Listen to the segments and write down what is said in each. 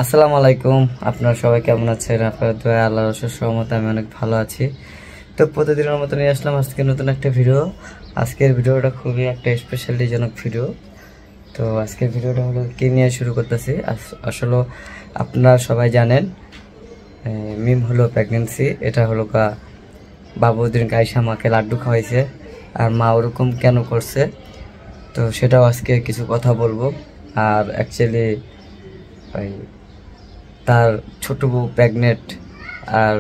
আসসালামু আলাইকুম। আপনারা সবাই কেমন আছেন? আপনার দোয়া আল্লাহর অশেষ রহমতে আমি অনেক ভালো আছি। তো প্রতিদিনের মতো নিয়ে আসলাম আজকে নতুন একটা ভিডিও। আজকের ভিডিওটা খুবই একটা স্পেশালিজনক ভিডিও। তো আজকের ভিডিওটা হলো কি নিয়ে শুরু করতেছি। আসলে আপনারা সবাই জানেন মিম হলো প্রেগনেন্সি। এটা হলো বাবুদিন আয়েশা মাকে লাড্ডু খাওয়াইছে, আর মা ওরকম কেন করছে তো সেটাও আজকে কিছু কথা বলবো। আর অ্যাকচুয়ালি ওই তার ছোট বউ প্রেগনেন্ট, আর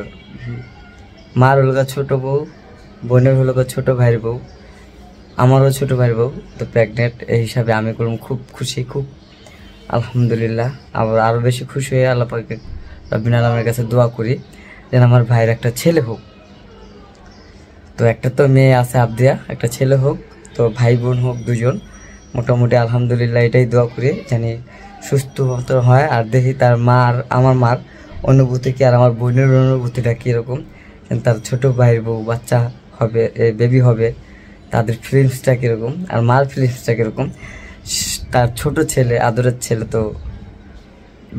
মার হলো ছোট বউ, বোনের হলো ছোট ভাইয়ের বউ, আমারও ছোট ভাইয়ের বউ তো প্রেগনেন্ট। এই হিসাবে আমি করলাম খুব খুশি, খুব আলহামদুলিল্লাহ। আবার আরও বেশি খুশি হয়ে আল্লাহ পাক রব্বুল আলামিনের কাছে দোয়া করি যেন আমার ভাইয়ের একটা ছেলে হোক। তো একটা তো মেয়ে আছে আবদিয়া, একটা ছেলে হোক, তো ভাই বোন হোক দুজন। মোটামুটি আলহামদুলিল্লাহ এটাই দোয়া করি জানি সুস্থ মতো হয়। আর দেখি তার মার, আমার মার অনুভূতি কি আর আমার বোনের অনুভূতিটা কীরকম, তার ছোট ভাইয়ের বউ বাচ্চা হবে, বেবি হবে, তাদের ফিলিংসটা কীরকম আর মার ফিলিংসটা কীরকম। তার ছোট ছেলে, আদরের ছেলে তো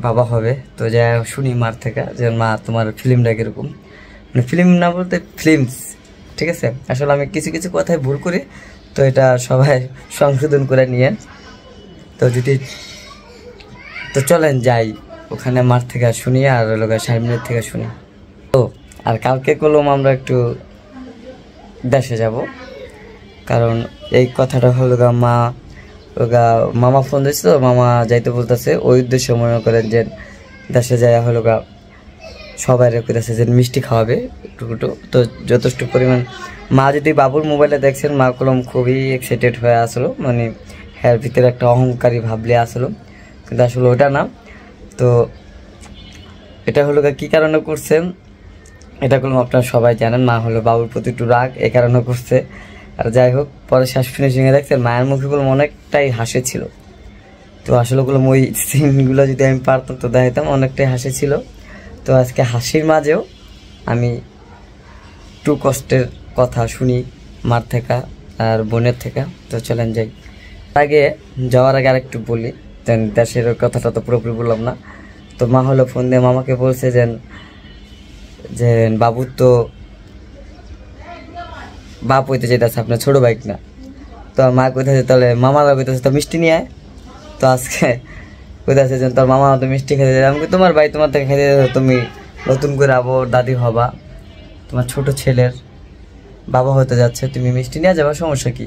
বাবা হবে। তো যা শুনি মার থেকে যে মা তোমার ফিল্মটা কীরকম, মানে ফিল্ম না বলতে ফিল্মস, ঠিক আছে। আসলে আমি কিছু কিছু কথায় ভুল করি, তো এটা সবাই সংশোধন করে নিয়ে। তো চলেন যাই ওখানে মার থেকে শুনি আর লোক শারমিনের থেকে শুনি। তো আর কালকে কলম আমরা একটু দেশে যাব, কারণ এই কথাটা হলো মামা ফোন দিয়েছে, তো মামা যাইতে বলতেছে। ওই উদ্দেশ্যে মনে করেন যে দেশে যায় হলো সবাই রেখেছে যে মিষ্টি খাওয়াবে একটু একটু। তো যথেষ্ট পরিমাণ মা যদি বাবুর মোবাইলে দেখছেন, মা কলম খুবই এক্সাইটেড হয়ে আসলো, মানে হ্যার ভিতরে একটা অহংকারী ভাবলে আসলো, কিন্তু আসলে ওটা না। তো এটা হলো কী কারণে করছে এটা করলাম আপনারা সবাই জানেন। মা হলো বাবুর প্রতি একটু রাগ, এই কারণে করছে। আর যাই হোক, পরে শেষ ফিনিশিংয়ে দেখছেন মায়ের মুখে গুলো অনেকটাই হাসি ছিল। তো আসলে ওই সিনগুলো যদি আমি পারতাম তো দেখাইতাম, অনেকটাই হাসি ছিল। তো আজকে হাসির মাঝেও আমি একটু কষ্টের কথা শুনি মার থেকে আর বোনের থেকে। তো চলেন যাই। যাওয়ার আগে আরেকটু বলি, দেশের কথাটা তো পুরোপুরি বললাম না। তো মা হলো ফোন দিয়ে মামাকে বলছে যে বাবুর তো বাপ হইতে চাইতেছে, আপনার ছোটো বাইক না। তো মা কইতেছে তাহলে মামারা কইতেছে তো মিষ্টি নিয়ে আয়। তো আজকে কইতেছে যে তোর মামা তো মিষ্টি খেতে যায়। আমি তোমার ভাই তোমার থেকে খেতে, তুমি নতুন করে আবার দাদি হবা, তোমার ছোট ছেলের বাবা হতে যাচ্ছে, তুমি মিষ্টি নিয়ে যাবা, সমস্যা কি?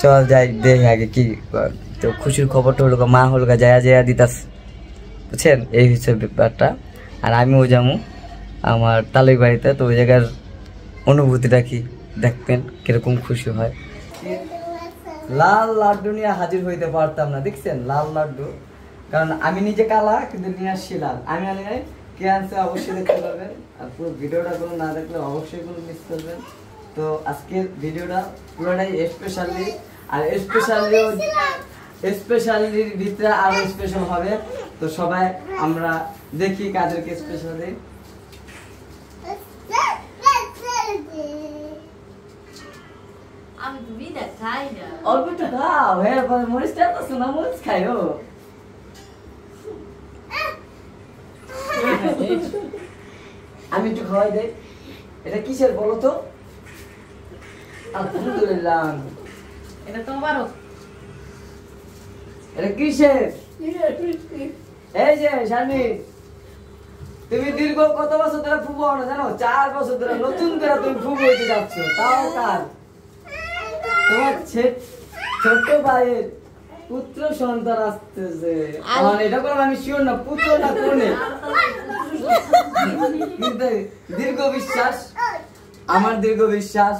চল যাই দেখি আগে কি। তো খুশির খবরটা হলো মা হলো যায়া দিতাস, বুঝছেন, এই হচ্ছে ব্যাপারটা। আর আমিও যাবো আমার তালুই বাড়িতে। তো ওই জায়গার অনুভূতিটা কি দেখবেন, কিরকম খুশি হয়। লাল লাড্ডু নিয়ে হাজির হইতে পারতাম না, দেখছেন লাল লাড্ডু, কারণ আমি নিজে কালা কিন্তু নিয়ে আসছি লাল। আমি আনি নাই, কে আনছে অবশ্যই দেখতে পারবেন। আর পুরো ভিডিওটা কোনো না দেখলে অবশ্যই কোনো মিস করবেন। তো আজকের ভিডিওটা পুরোটাই স্পেশালি, আর স্পেশালির ভিতরে আরো স্পেশাল হবে। তো সবাই আমরা দেখি কাদেরকে স্পেশাল দিই। অল্প একটু খাও, হ্যাঁ মরিচটা তো না, মরিচ খাইও। আমি একটু খাওয়াই দেই। এটা কিসের বলো তো? আলহামদুলিল্লাহ। এটা তোমারও। এটা কিসের? এই যে শারমিন, তুমি দীর্ঘ কত বছর ধরে ফুবো না জানো? 4 বছর ধরে নতুন করে তুমি ফুবো হইতে যাচ্ছ। তাও কার? তোমার ছোট ভাইয়ের পুত্র সন্তান আসতেছে। এটা করলাম আমি শিওর না পুত্র না কোনে, কিন্তু দীর্ঘ বিশ্বাস, আমার দীর্ঘ বিশ্বাস,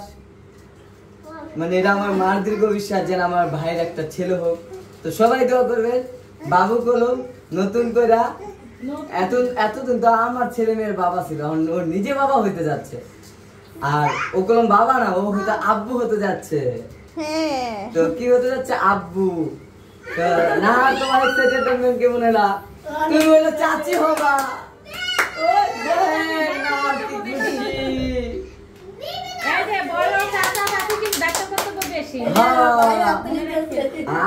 মানে এটা আমার মার দীর্ঘ বিশ্বাস যেন আমার ভাইয়ের একটা ছেলে হোক। তো সবাই দোয়া করবেন বাবু কলম নতুন করে। এতদিন তো আমার ছেলে মেয়ের বাবা ছিল, ওর নিজে বাবা হইতে যাচ্ছে। আর ও কলম বাবা না, ও হয়তো আব্বু হতে যাচ্ছে। তো কি হতে যাচ্ছে? আব্বু। না তোমার এক্সাইটেডমেন্ট কেমন এলা? তুমি হলো চাচি হবা। বড় চাচা চাচি কিন্তু দেখা করতে বলবে। বেশি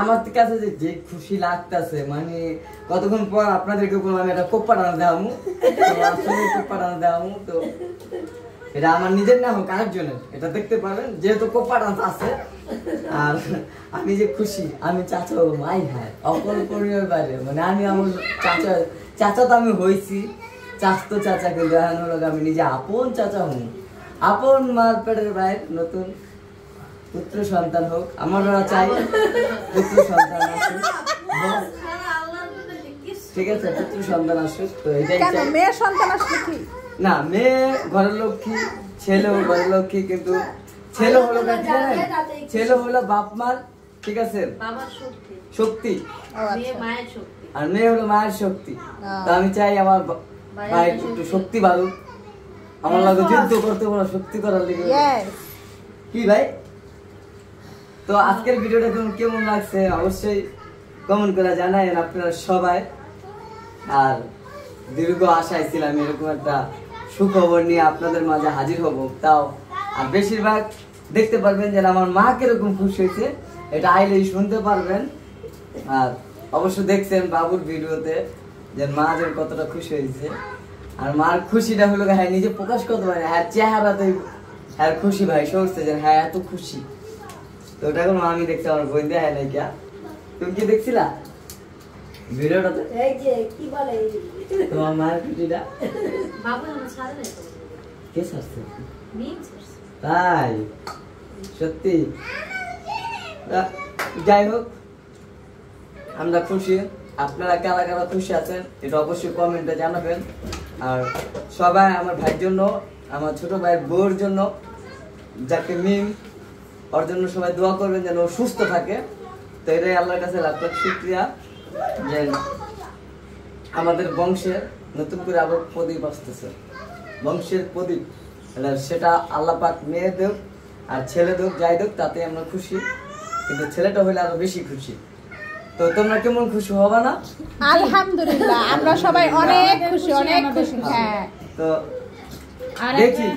আমার কাছে যে খুশি লাগতেছে মানে কতক্ষণ পর আপনাদেরকে বললাম আমি একটা কোপ্পা টানা দেওয়ামু কোপ্পা টানা দেওয়ামু। তো এটা আমার নিজের না হোক আরেকজনের, এটা দেখতে পাবেন যেহেতু কোপ্পা ডান্স আছে। আর আমি যে খুশি, আমি চাচা মাই হ্যাঁ অকল্পনীয় বাইরে, মানে আমি আমার চাচা তো আমি হয়েছি, চাচতো চাচা, কিন্তু এখন হলো আমি নিজে আপন চাচা হই, আপন মার পেটের বাইর নতুন পুত্র সন্তান হোক। আমরা চাই পুত্র সন্তান আসুক, ঠিক আছে, পুত্র সন্তান আসুক। তো এটাই চাই। মেয়ের সন্তান আসলে কি না, মেয়ে ঘরের লক্ষ্মী, ছেলেও ঘরের লক্ষ্মী, কিন্তু ছেলে হলো ছেলে হলো বাপ মার, ঠিক আছে, শক্তি, আর মেয়ে হলো মায়ের শক্তি। তো আমি চাই আমার ভাই একটু শক্তি বাড়ুক, আমার লাগে যুদ্ধ করতে বলো, শক্তি করার লিগে। কি ভাই? তো আজকের ভিডিওটা কেমন লাগছে অবশ্যই কমেন্ট করে জানায়েন আপনারা সবাই। আর দীর্ঘ আশায় ছিলাম এরকম একটা সুখবর নিয়ে আপনাদের মাঝে হাজির হব, তাও আর বেশিরভাগ দেখতে পারবেন যে আমার মা কিরকম খুশি হয়েছে, এটা আইলেই শুনতে পারবেন। আর অবশ্য দেখছেন বাবুর ভিডিওতে যে মা যেন কতটা খুশি হয়েছে। আর মার খুশিটা হলো হ্যাঁ নিজে প্রকাশ করতে পারে, হ্যাঁ চেহারাতে হ্যাঁ খুশি ভাই সরছে যে হ্যাঁ এত খুশি। তো ওটা কোনো আমি দেখছি, আমার বোন দেয় নাই কিয়া। তুমি কি দেখছিলা ভিডিওটাতে? এই যে কি বলে তোমার মায়ের খুশিটা বাবু আমার সাথে নেই তো কে ছাড়ছে? মিম করছে তাই সত্যি? যাই হোক, আমরা খুশি। আপনারা কারা কারা খুশি আছেন এটা অবশ্যই কমেন্টে জানাবেন। আর সবাই আমার ভাইয়ের জন্য, আমার ছোট ভাইয়ের বউর জন্য, যাকে মিম, ওর জন্য সবাই দোয়া করবেন যেন ও সুস্থ থাকে। তো এটাই আল্লাহর কাছে লাখ লাখ শুকরিয়া যে আমাদের বংশের নতুন করে আবার প্রদীপ আসতেছে, বংশের প্রদীপ। সেটা আল্লাহ পাক মেয়ে দেব আর ছেলে দেব, যাই দেব তাতে আমরা খুশি, কিন্তু ছেলেটা হলে আরো বেশি খুশি। তো তোমরা কেমন খুশি হবা না? আলহামদুলিল্লাহ আমরা সবাই অনেক খুশি, অনেক খুশি। হ্যাঁ, তো দেখি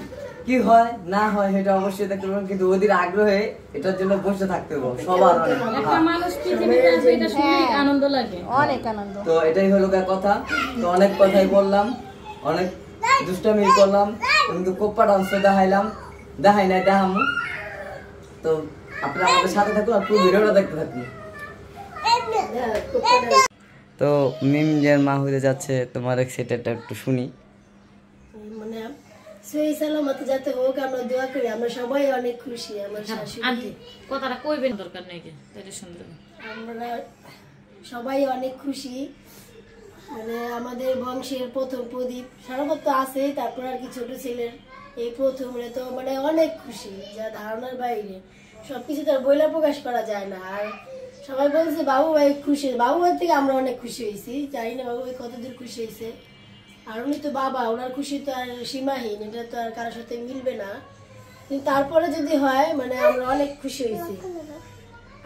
কি হয় না হয় সেটা অবশ্যই দেখতে পাবেন, কিন্তু ওদের আগ্রহে এটার জন্য বসে থাকতে হবে সবার। একটা মানুষ পৃথিবীতে আসবে এটা শুনে আনন্দ লাগে, অনেক আনন্দ। তো এটাই হলো কথা। তো অনেক কথাই বললাম, অনেক দুষ্টামি করলাম, কিন্তু কোপ্পা ডান্স দেখাই নাই, দেখামু। তো আপনারা আমাদের সাথে থাকুন আর পুরো ভিডিওটা দেখতে থাকুন। তো মিম যে মা হইতে যাচ্ছে, তোমার সেটা একটু শুনি। মানে সহি সালামত যাতে হোক আমরা দোয়া করি, আমরা সবাই অনেক খুশি। আমার শাশুড়ি আন্টি কথাটা কইবেন দরকার নেই, এটা সুন্দর, আমরা সবাই অনেক খুশি। মানে আমাদের বংশের প্রথম প্রদীপ সারাবত তো আছে, তারপর আর কি ছোট ছেলের এই প্রথম, তো মানে অনেক খুশি, যা ধারণার বাইরে। সবকিছু তার বইলা প্রকাশ করা যায় না। আর সবাই বলছে বাবু ভাই খুশি, বাবু ভাই থেকে আমরা অনেক খুশি হয়েছি। জানি না বাবু ভাই কতদূর খুশি হয়েছে। আর উনি তো বাবা, ওনার খুশি তো আর সীমাহীন, এটা তো আর কারোর সাথে মিলবে না। কিন্তু তারপরে যদি হয় মানে আমরা অনেক খুশি হয়েছি।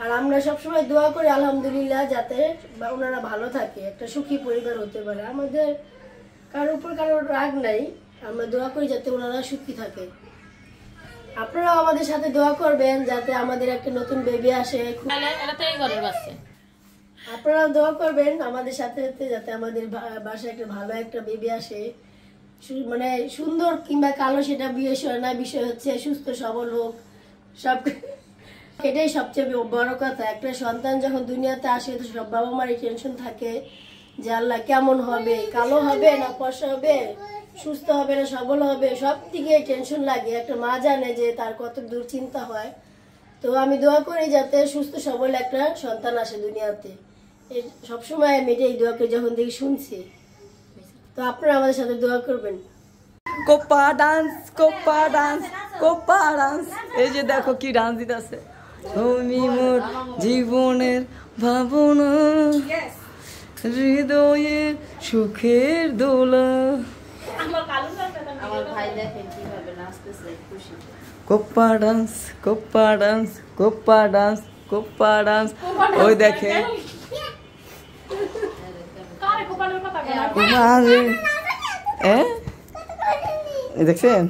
আর আমরা সবসময় দোয়া করি আলহামদুলিল্লাহ যাতে ওনারা ভালো থাকে, একটা সুখী পরিবার হতে পারে। আমাদের কারোর উপর কারোর রাগ নাই, আমরা দোয়া করি যাতে ওনারা সুখী থাকে। আপনারাও আমাদের সাথে দোয়া করবেন যাতে আমাদের একটা নতুন বেবি আসে। এটা তো এই ঘরের বাচ্চা, আপনারাও দোয়া করবেন আমাদের সাথে সাথে যাতে আমাদের বাসায় একটা ভালো একটা বেবি আসে। মানে সুন্দর কিংবা কালো সেটা বিষয় না, বিষয় হচ্ছে সুস্থ সবল হোক সব। এটাই সবচেয়ে বড় কথা। একটা সন্তান যখন দুনিয়াতে আসে তো সব বাবা মারই টেনশন থাকে যে আল্লাহ কেমন হবে, কালো হবে না ফর্সা হবে, সুস্থ হবে না সবল হবে, সব দিকে টেনশন লাগে। একটা মা জানে যে তার কত দূর চিন্তা হয়। তো আমি দোয়া করি যাতে সুস্থ সবল একটা সন্তান আসে দুনিয়াতে। সবসময় আমি এটাই দোয়া করি যখন থেকে শুনছি। তো আপনারা আমাদের সাথে দোয়া করবেন। কোপ্পা ডান্স, কোপ্পা ডান্স, কোপ্পা ডান্স, এই যে দেখো কি ডান্স দিতেছে। তুমি মোর জীবনের ভাবনা, হৃদয়ে সুখের দোলা। কোপ্পা ডান্স, কোপ্পা ডান্স, কোপ্পা ডান্স, কোপ্পা ডান্স। ওই দেখে দেখছেন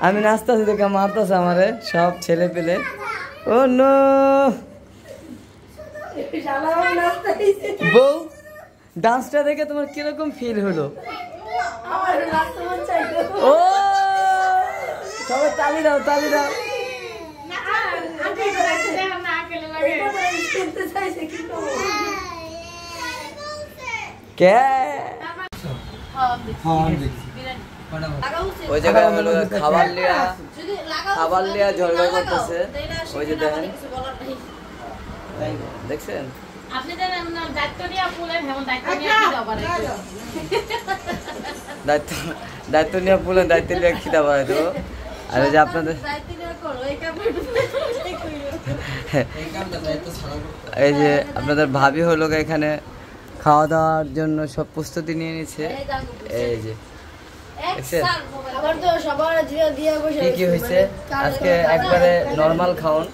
আমি নাচতেছি দেখে মারতেছে আমারে সব ছেলে পেলে। ও নো বউ, ডান্সটা দেখে তোমার কিরকম ফিল হলো? ও সবাই তালি দাও, তালি দাও। কে ওই জায়গায় হলো খাবার লিয়া ঝগড়া করতেছে। ওই যে দেখেন, দেখছেন? আপনি জানেন না দায়িত্ব নিয়ে ফুলের হেমন দায়িত্ব নিয়ে কি দাও পারে দায়িত্ব নিয়ে বলেন, দায়িত্ব নিয়ে খিদা পারে তো। আর ওই যে আপনাদের এই যে আপনাদের ভাবি হলো এখানে খাওয়া দাওয়ার জন্য সব প্রস্তুতি নিয়ে নিচ্ছে। এই যে দেখছেন কি কি হয়েছে আজকে? একবারে নর্মাল খাওন,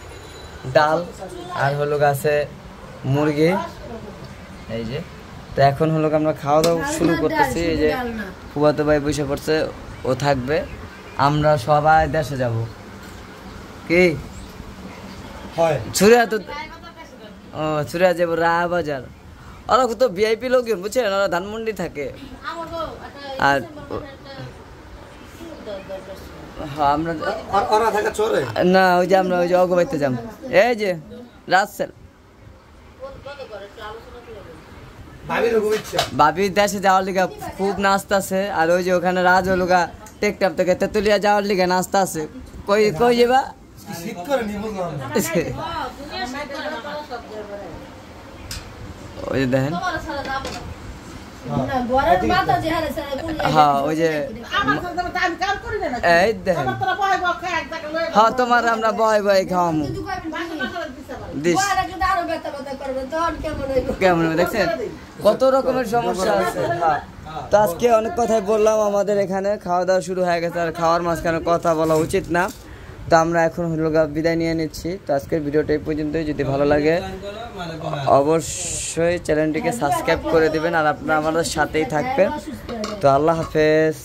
ডাল আর হলো গাছে মুরগি। এই যে তো এখন হলো আমরা খাওয়া দাওয়া শুরু করতেছি। এই যে ফুফাতো ভাই বসে পড়ছে, ও থাকবে। আমরা সবাই দেশে যাব। কি ছুরিয়া তো, ও ছুরিয়া যাবো রায়বাজার। ওরা তো ভিআইপি লোকজন বুঝছেন, ওরা ধানমন্ডি থাকে। আর হ্যাঁ আমরা না, ওই যে আমরা ওই যে অগবাইতে যাম। এই যে রাজসেল ভাবির দেশে যাওয়ার লিগা খুব নাস্তা আছে। আর ওই যে ওখানে রাজ হলুগা টেকটাপ থেকে তেতুলিয়া যাওয়ার লিগা নাস্তা আছে। কই কই যাবা? ওই যে দেখেন, হ্যাঁ ওই যে এই দেখেন, হ্যাঁ তোমার আমরা বয় বয় খাওয়ামু দিস। কেমন দেখছেন কত রকমের সমস্যা আছে। হ্যাঁ তো আজকে অনেক কথাই বললাম, আমাদের এখানে খাওয়া দাওয়া শুরু হয়ে গেছে। আর খাওয়ার মাঝখানে কথা বলা উচিত না, তো আমরা এখন হলো বিদায় নিয়ে নিচ্ছি। তো আজকের ভিডিওটা এই পর্যন্তই। যদি ভালো লাগে অবশ্যই চ্যানেলটিকে সাবস্ক্রাইব করে দিবেন, আর আপনারা আমাদের সাথেই থাকবেন। তো আল্লাহ হাফেজ।